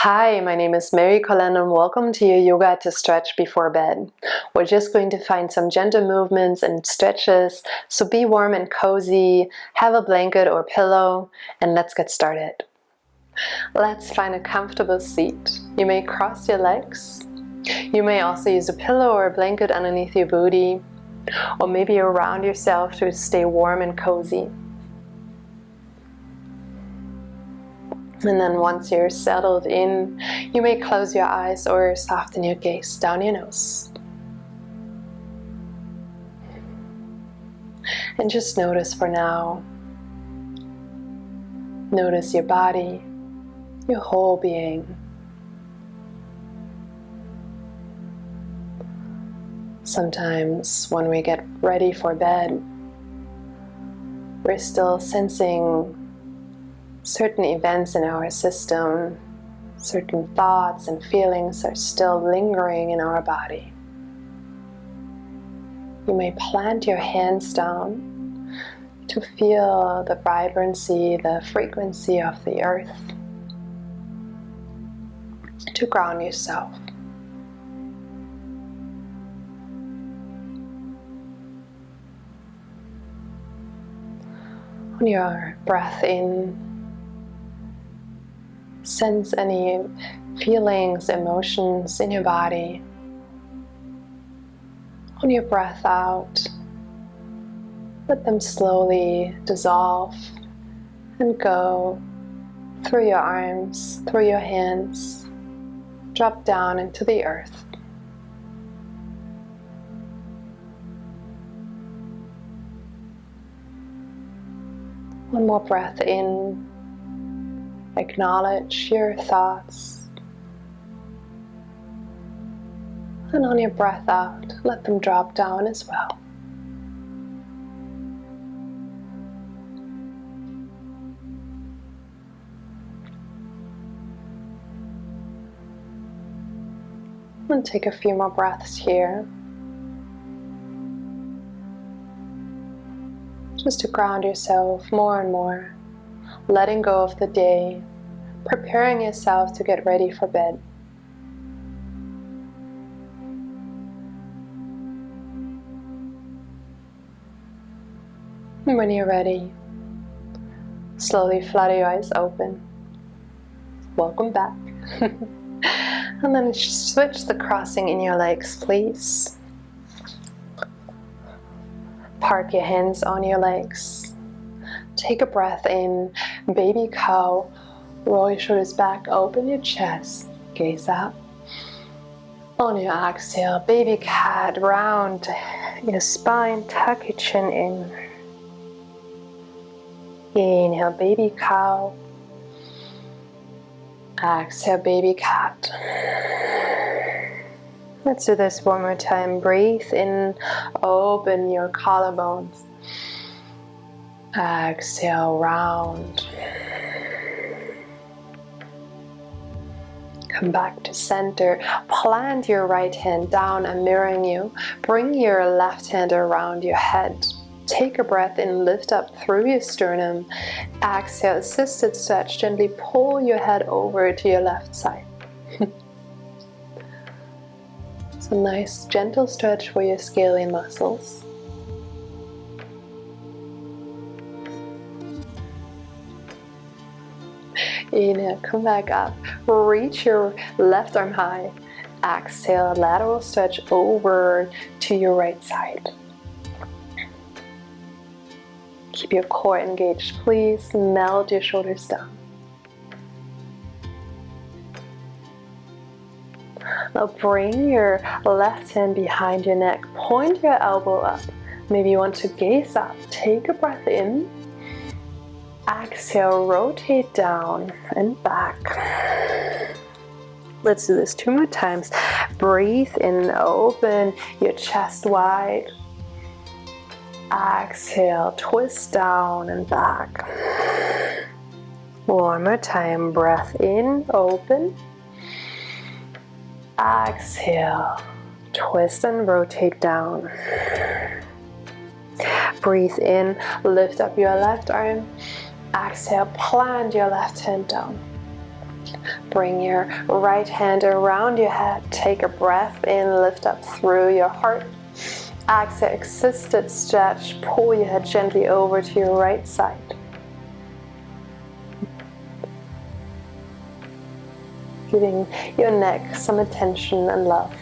Hi, my name is Mary Collen and welcome to your Yoga to Stretch Before Bed. We're just going to find some gentle movements and stretches, so be warm and cozy, have a blanket or pillow, and let's get started. Let's find a comfortable seat. You may cross your legs. You may also use a pillow or a blanket underneath your booty, or maybe around yourself to stay warm and cozy. And then once you're settled in, you may close your eyes or soften your gaze down your nose. And just notice for now. Notice your body, your whole being. Sometimes when we get ready for bed, we're still sensing certain events in our system, certain thoughts and feelings are still lingering in our body. You may plant your hands down to feel the vibrancy, the frequency of the earth, to ground yourself. On your breath in, sense any feelings, emotions in your body. On your breath out, let them slowly dissolve and go through your arms, through your hands, drop down into the earth. One more breath in. Acknowledge your thoughts. And on your breath out, let them drop down as well. And take a few more breaths here. Just to ground yourself more and more. Letting go of the day, preparing yourself to get ready for bed. And when you're ready, slowly flutter your eyes open. Welcome back. And then switch the crossing in your legs, please. Park your hands on your legs. Take a breath in, baby cow, roll your shoulders back, open your chest, gaze up. On your exhale, baby cat, round your spine, tuck your chin in. Inhale, baby cow. Exhale, baby cat. Let's do this one more time. Breathe in, open your collarbones. Exhale, round. Come back to center. Plant your right hand down and mirroring you. Bring your left hand around your head. Take a breath in, lift up through your sternum. Exhale, assisted stretch. Gently pull your head over to your left side. So nice, gentle stretch for your scalene muscles. Inhale, come back up. Reach your left arm high. Exhale, lateral stretch over to your right side. Keep your core engaged, please. Melt your shoulders down. Now bring your left hand behind your neck. Point your elbow up. Maybe you want to gaze up. Take a breath in. Exhale, rotate down and back. Let's do this 2 more times. Breathe in, open your chest wide. Exhale, twist down and back. One more time. Breath in, open. Exhale, twist and rotate down. Breathe in, lift up your left arm. Exhale, plant your left hand down. Bring your right hand around your head. Take a breath in, lift up through your heart. Exhale, assisted stretch. Pull your head gently over to your right side. Giving your neck some attention and love.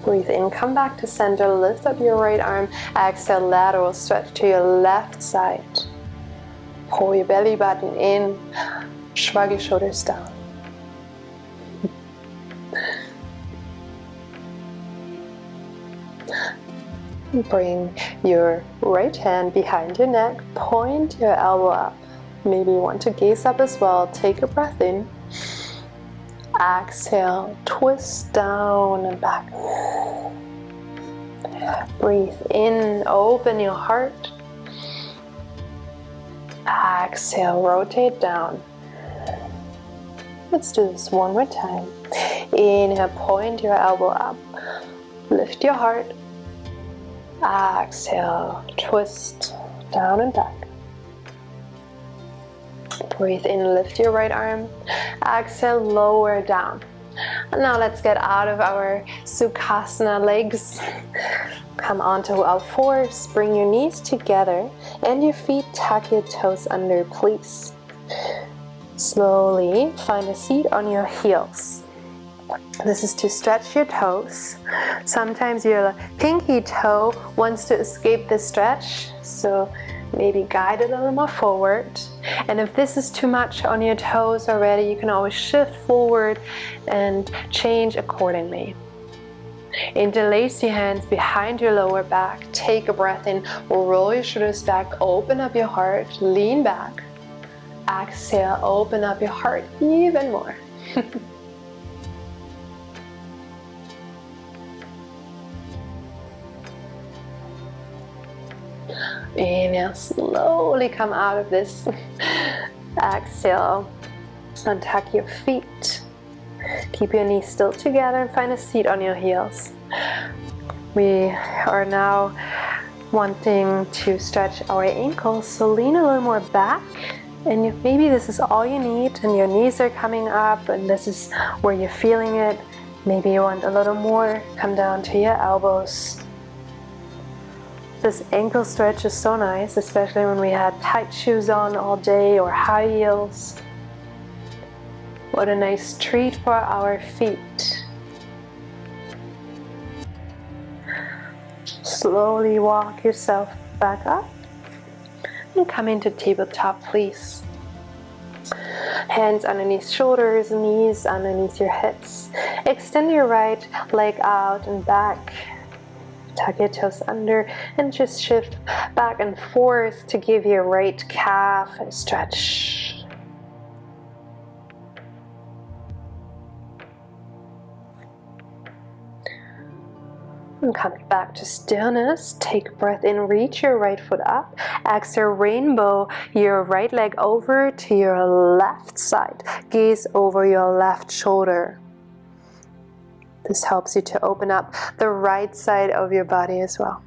Breathe in, come back to center, lift up your right arm. Exhale, lateral stretch to your left side. Pull your belly button in, shrug your shoulders down. Bring your right hand behind your neck, point your elbow up. Maybe you want to gaze up as well. Take a breath in. Exhale, twist down and back. Breathe in, open your heart. Exhale, rotate down. Let's do this one more time. Inhale, point your elbow up. Lift your heart. Exhale, twist down and back. Breathe in, lift your right arm. Exhale, lower down. And now let's get out of our Sukhasana legs. Come onto all fours, bring your knees together and your feet, tuck your toes under, please. Slowly find a seat on your heels. This is to stretch your toes. Sometimes your pinky toe wants to escape the stretch, so maybe guide it a little more forward. And if this is too much on your toes already, you can always shift forward and change accordingly. Interlace your hands behind your lower back. Take a breath in, roll your shoulders back, open up your heart, lean back. Exhale, open up your heart even more. Inhale, slowly come out of this. Exhale, untuck your feet. Keep your knees still together and find a seat on your heels. We are now wanting to stretch our ankles, so lean a little more back. And maybe this is all you need and your knees are coming up and this is where you're feeling it. Maybe you want a little more, come down to your elbows. This ankle stretch is so nice, especially when we had tight shoes on all day or high heels. What a nice treat for our feet. Slowly walk yourself back up and come into tabletop, please. Hands underneath shoulders, knees underneath your hips. Extend your right leg out and back. Tuck your toes under and just shift back and forth to give your right calf a stretch. And coming back to stillness, take a breath in, reach your right foot up. Exhale, rainbow your right leg over to your left side. Gaze over your left shoulder. This helps you to open up the right side of your body as well.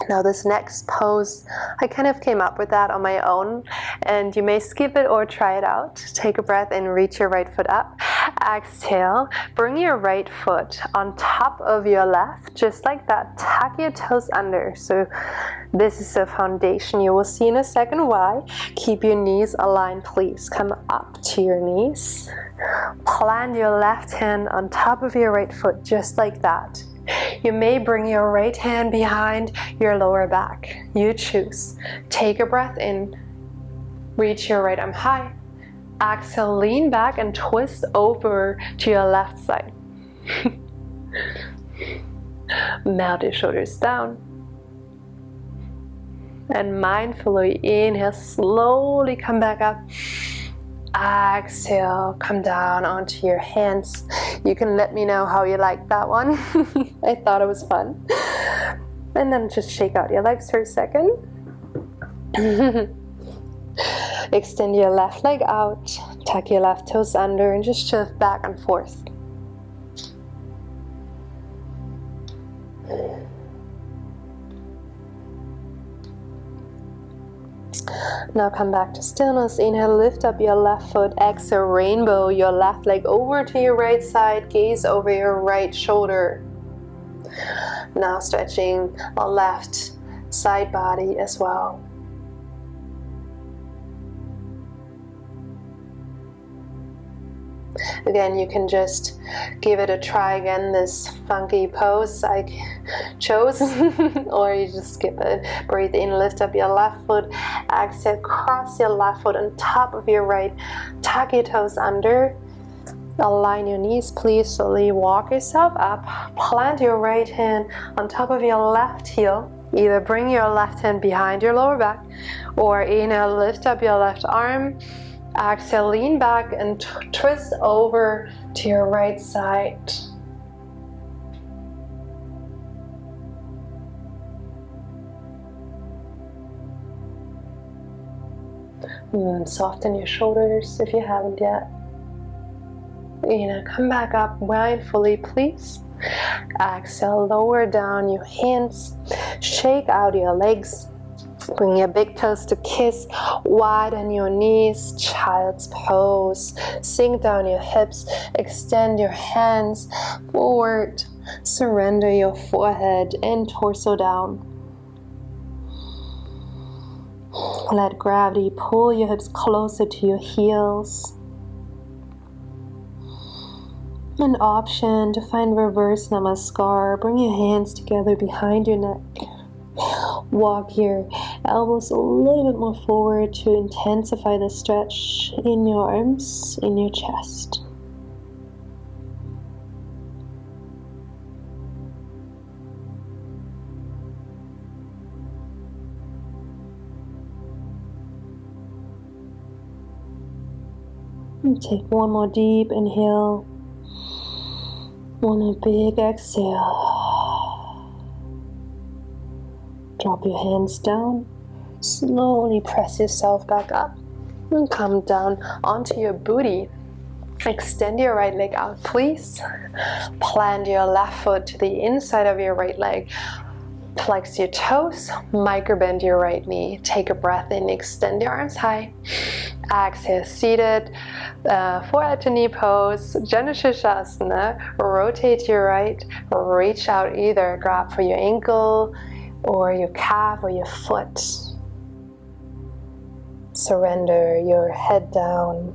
Now this next pose, I kind of came up with that on my own, and you may skip it or try it out. Take a breath and reach your right foot up. Exhale, bring your right foot on top of your left, just like that. Tuck your toes under. So this is the foundation. You will see in a second why. Keep your knees aligned, please. Come up to your knees. Plant your left hand on top of your right foot, just like that. You may bring your right hand behind your lower back. You choose. Take a breath in. Reach your right arm high. Exhale, lean back and twist over to your left side. Melt your shoulders down. And mindfully inhale, slowly come back up. Exhale, come down onto your hands. You can let me know how you like that one. I thought it was fun. And then just shake out your legs for a second. Extend your left leg out, tuck your left toes under, and just shift back and forth. Now come back to stillness. Inhale, lift up your left foot. Exhale, rainbow your left leg over to your right side. Gaze over your right shoulder. Now stretching the left side body as well. Again, you can just give it a try again, this funky pose I chose, or you just skip it. Breathe in, lift up your left foot. Exhale, cross your left foot on top of your right. Tuck your toes under. Align your knees, please. Slowly walk yourself up. Plant your right hand on top of your left heel. Either bring your left hand behind your lower back, or inhale, lift up your left arm. Exhale, lean back and twist over to your right side. And soften your shoulders if you haven't yet. Come back up mindfully, please. Exhale, lower down your hands. Shake out your legs. Bring your big toes to kiss, widen your knees, child's pose. Sink down your hips, extend your hands forward. Surrender your forehead and torso down. Let gravity pull your hips closer to your heels. An option to find reverse namaskar. Bring your hands together behind your neck. Walk your elbows a little bit more forward to intensify the stretch in your arms, in your chest. And take one more deep inhale. One big exhale. Drop your hands down. Slowly press yourself back up. And come down onto your booty. Extend your right leg out, please. Plant your left foot to the inside of your right leg. Flex your toes. Microbend your right knee. Take a breath in. Extend your arms high. Exhale, seated. Forehead to knee pose. Janushirshasana. Rotate your right. Reach out, either grab for your ankle or your calf or your foot. Surrender your head down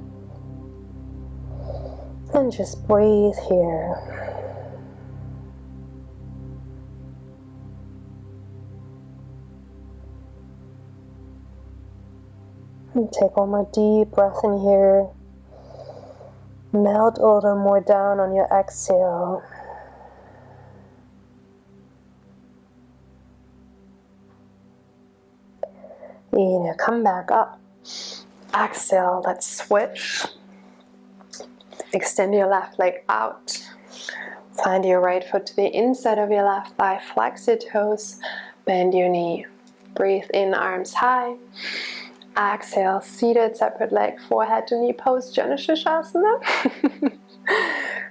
and just breathe here. And take one more deep breath in here. Melt a little more down on your exhale. Come back up. Exhale, let's switch. Extend your left leg out. Find your right foot to the inside of your left thigh. Flex your toes. Bend your knee. Breathe in, arms high. Exhale, seated, separate leg, forehead to knee pose, Janushirshasana.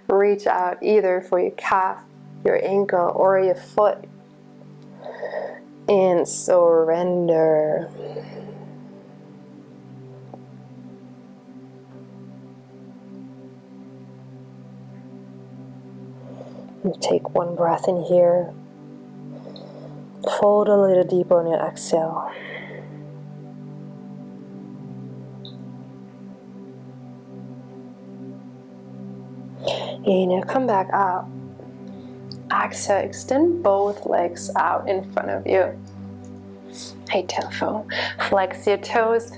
Reach out either for your calf, your ankle, or your foot. And surrender. And take one breath in here. Fold a little deeper on your exhale. Inhale, come back up. Exhale, extend both legs out in front of you. Hey Telfo, flex your toes,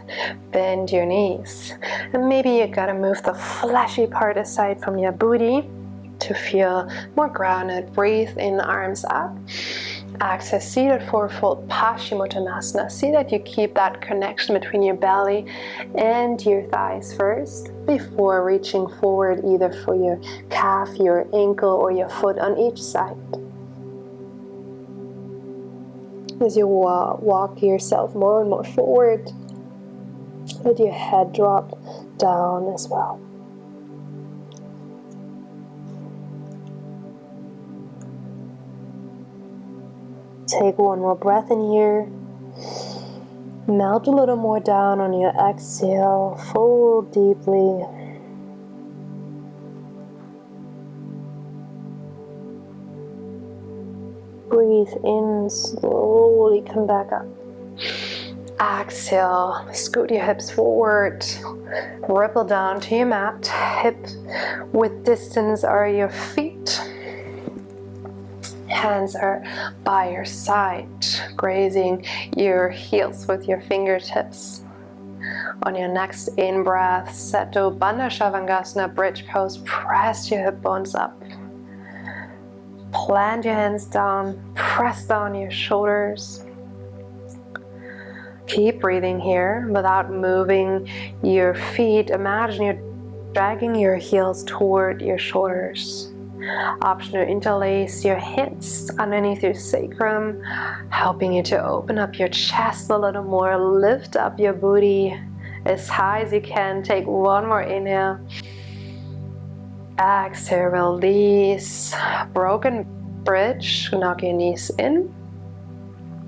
bend your knees. And maybe you gotta move the fleshy part aside from your booty to feel more grounded. Breathe in, arms up. Exhale, seated forward fold, Paschimottanasana. See that you keep that connection between your belly and your thighs first before reaching forward either for your calf, your ankle, or your foot on each side. As you walk yourself more and more forward, let your head drop down as well. Take one more breath in here. Melt a little more down on your exhale. Fold deeply. Breathe in, slowly come back up. Exhale, scoot your hips forward. Ripple down to your mat. Hip width distance are your feet. Hands are by your side, grazing your heels with your fingertips. On your next in-breath, Seto Bandha Shavasana, bridge pose. Press your hip bones up. Plant your hands down, press down your shoulders. Keep breathing here without moving your feet. Imagine you're dragging your heels toward your shoulders. Option to interlace your hands underneath your sacrum, helping you to open up your chest a little more. Lift up your booty as high as you can. Take one more inhale. Exhale, release. Broken bridge, knock your knees in.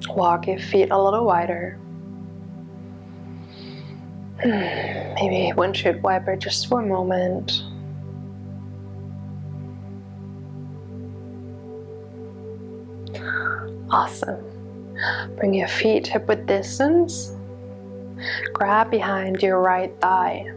Walk your feet a little wider. Maybe windshield wiper just for a moment. Awesome. Bring your feet hip width distance. Grab behind your right thigh.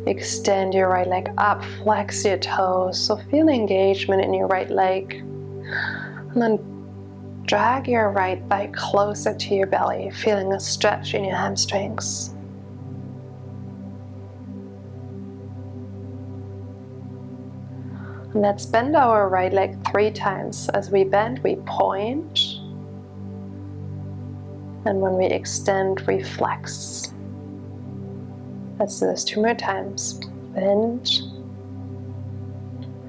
Extend your right leg up, flex your toes. So feel engagement in your right leg. And then drag your right thigh closer to your belly, feeling a stretch in your hamstrings. And let's bend our right leg 3 times. As we bend, we point. And when we extend, we flex. Let's do this 2 more times. Bend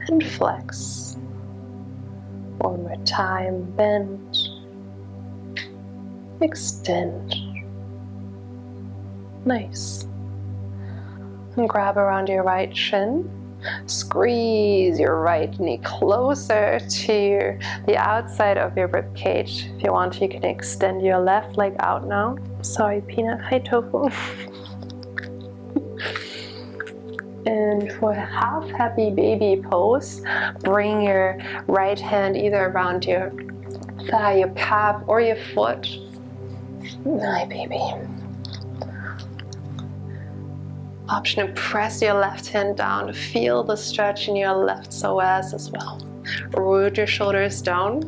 and flex. 1 more time. Bend, extend. Nice. And grab around your right shin. Squeeze your right knee closer to the outside of your rib cage. If you want, you can extend your left leg out now. Sorry, Peanut. Hi, Tofu. And for half happy baby pose, bring your right hand either around your thigh, your calf, or your foot. Hi, baby. Option to press your left hand down to feel the stretch in your left psoas as well. Root your shoulders down.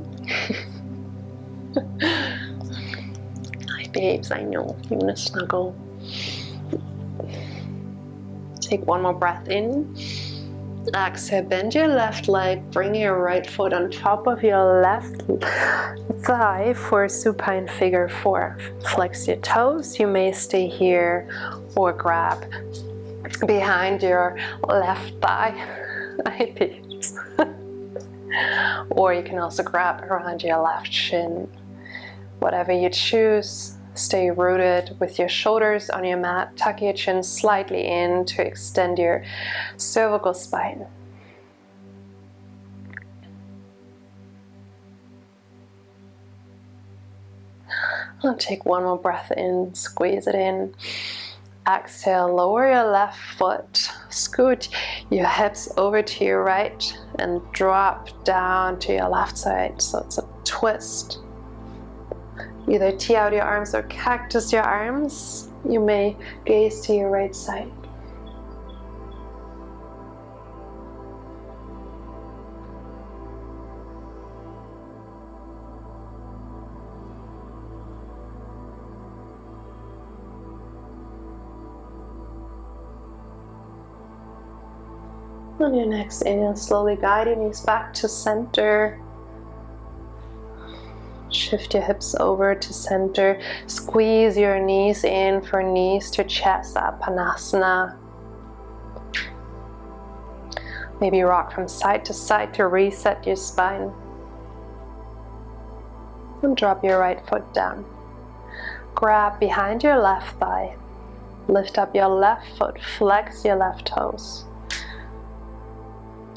Hi babes, I know you want to snuggle. Take 1 more breath in. Exhale, bend your left leg, bring your right foot on top of your left thigh for supine figure 4. Flex your toes, you may stay here or grab behind your left thigh. Or you can also grab around your left shin. Whatever you choose, stay rooted with your shoulders on your mat. Tuck your chin slightly in to extend your cervical spine. I'll take 1 more breath in, squeeze it in. Exhale, lower your left foot, scoot your hips over to your right and drop down to your left side. So it's a twist. Either tee out your arms or cactus your arms. You may gaze to your right side. On your next inhale, slowly guide your knees back to center. Shift your hips over to center. Squeeze your knees in for knees to chest, Apanasana. Maybe rock from side to side to reset your spine. And drop your right foot down. Grab behind your left thigh. Lift up your left foot, flex your left toes.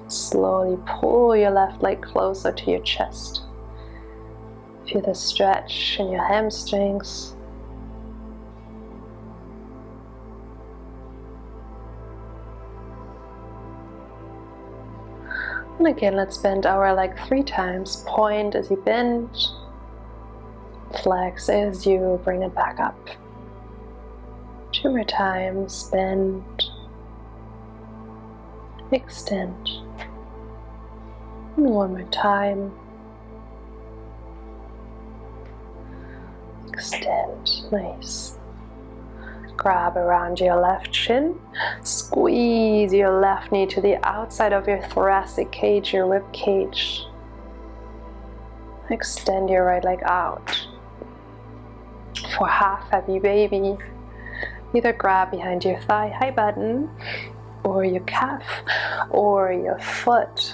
Slowly pull your left leg closer to your chest. Feel the stretch in your hamstrings. And again, let's bend our leg 3 times. Point as you bend, flex as you bring it back up. 2 more times, bend, extend. And 1 more time, extend. Nice. Grab around your left shin, squeeze your left knee to the outside of your thoracic cage, your rib cage. Extend your right leg out. For half happy baby, either grab behind your thigh high button, or your calf, or your foot.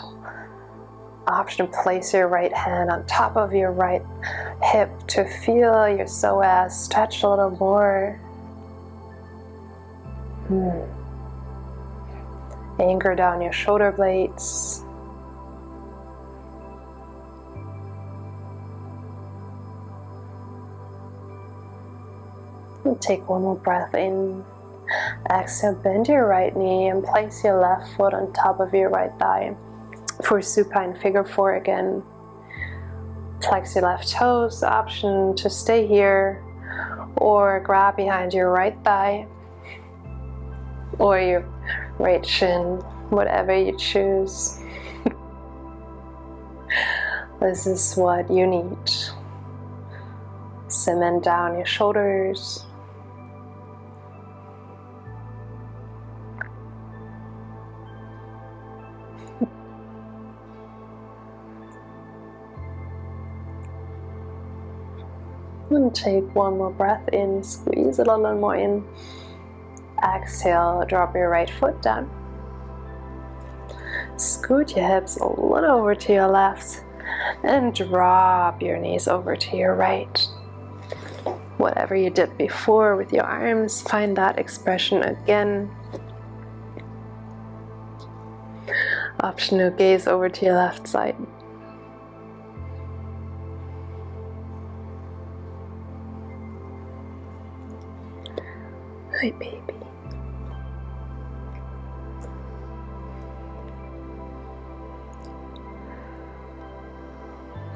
Option to place your right hand on top of your right hip to feel your psoas stretch a little more. Anchor down your shoulder blades. And take 1 more breath in. Exhale, bend your right knee and place your left foot on top of your right thigh. For supine figure 4 again. Flex your left toes, option to stay here, or grab behind your right thigh, or your right shin, whatever you choose. This is what you need. Cement down your shoulders. And take 1 more breath in, squeeze it a little more in. Exhale, drop your right foot down. Scoot your hips a little over to your left and drop your knees over to your right. Whatever you did before with your arms, find that expression again. Option to gaze over to your left side. Hi, baby.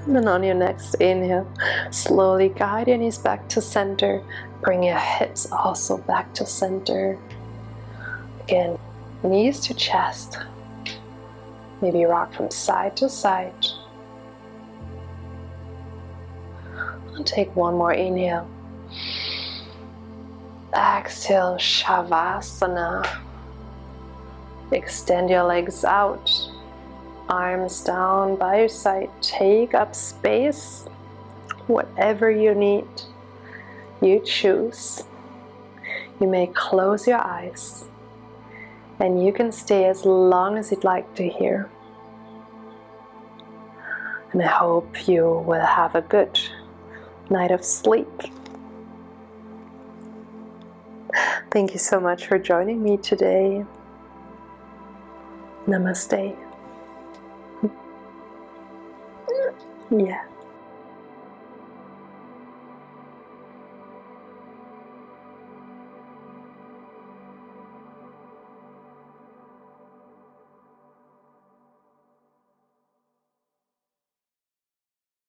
And then on your next inhale, slowly guide your knees back to center. Bring your hips also back to center. Again, knees to chest. Maybe rock from side to side. And take 1 more inhale. Exhale, Shavasana. Extend your legs out. Arms down by your side. Take up space. Whatever you need, you choose. You may close your eyes. And you can stay as long as you'd like to here. And I hope you will have a good night of sleep. Thank you so much for joining me today. Namaste. Yeah.